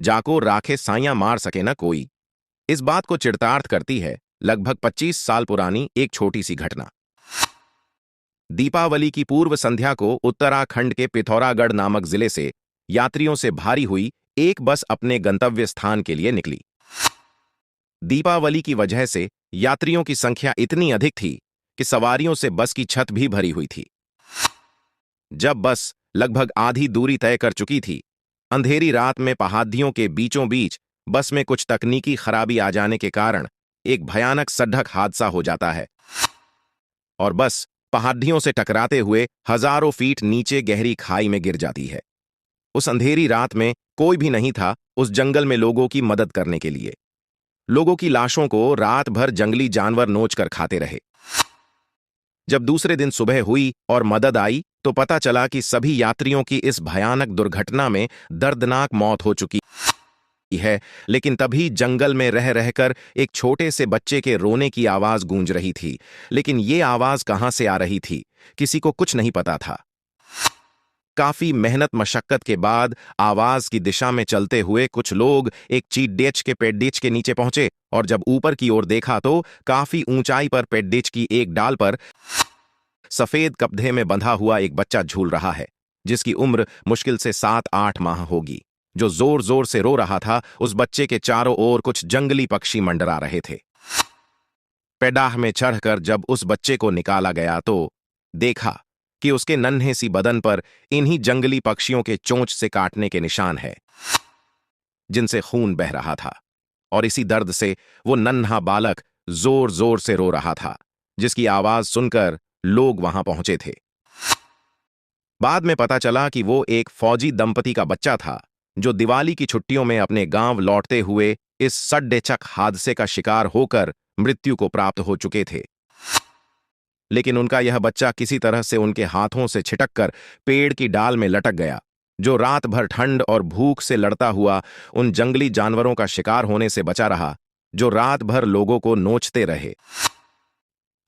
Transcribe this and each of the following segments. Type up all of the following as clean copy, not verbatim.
जाको राखे साइयां मार सके न कोई। इस बात को चिरतार्थ करती है लगभग 25 साल पुरानी एक छोटी सी घटना। दीपावली की पूर्व संध्या को उत्तराखंड के पिथौरागढ़ नामक जिले से यात्रियों से भारी हुई एक बस अपने गंतव्य स्थान के लिए निकली। दीपावली की वजह से यात्रियों की संख्या इतनी अधिक थी कि सवारियों से बस की छत भी भरी हुई थी। जब बस लगभग आधी दूरी तय कर चुकी थी, अंधेरी रात में पहाड़ियों के बीचों बीच बस में कुछ तकनीकी खराबी आ जाने के कारण एक भयानक सड़क हादसा हो जाता है और बस पहाड़ियों से टकराते हुए हजारों फीट नीचे गहरी खाई में गिर जाती है। उस अंधेरी रात में कोई भी नहीं था उस जंगल में लोगों की मदद करने के लिए। लोगों की लाशों को रात भर जंगली जानवर नोच कर खाते रहे। जब दूसरे दिन सुबह हुई और मदद आई तो पता चला कि सभी यात्रियों की इस भयानक दुर्घटना में दर्दनाक मौत हो चुकी है। लेकिन तभी जंगल में रह रहकर एक छोटे से बच्चे के रोने की आवाज गूंज रही थी। लेकिन ये आवाज कहां से आ रही थी, किसी को कुछ नहीं पता था। काफी मेहनत मशक्कत के बाद आवाज की दिशा में चलते हुए कुछ लोग एक चीड़ के पेड़ के नीचे पहुंचे और जब ऊपर की ओर देखा तो काफी ऊंचाई पर पेड़ की एक डाल पर सफेद कपड़े में बंधा हुआ एक बच्चा झूल रहा है, जिसकी उम्र मुश्किल से 7-8 माह होगी। जो जोर जोर से रो रहा था। उस बच्चे के चारों ओर कुछ जंगली पक्षी मंडरा रहे थे। पेडाह में चढ़कर जब उस बच्चे को निकाला गया तो देखा कि उसके नन्हे सी बदन पर इन्हीं जंगली पक्षियों के चोंच से काटने के निशान है, जिनसे खून बह रहा था। और इसी दर्द से वो नन्हा बालक जोर जोर से रो रहा था, जिसकी आवाज सुनकर लोग वहां पहुंचे थे। बाद में पता चला कि वो एक फौजी दंपति का बच्चा था, जो दिवाली की छुट्टियों में अपने गांव लौटते हुए इस सड्डेचक हादसे का शिकार होकर मृत्यु को प्राप्त हो चुके थे। लेकिन उनका यह बच्चा किसी तरह से उनके हाथों से छिटककर पेड़ की डाल में लटक गया, जो रात भर ठंड और भूख से लड़ता हुआ उन जंगली जानवरों का शिकार होने से बचा रहा, जो रात भर लोगों को नोचते रहे।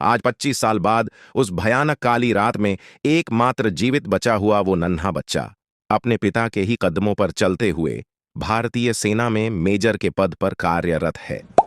आज 25 साल बाद उस भयानक काली रात में एकमात्र जीवित बचा हुआ वो नन्हा बच्चा अपने पिता के ही कदमों पर चलते हुए भारतीय सेना में मेजर के पद पर कार्यरत है।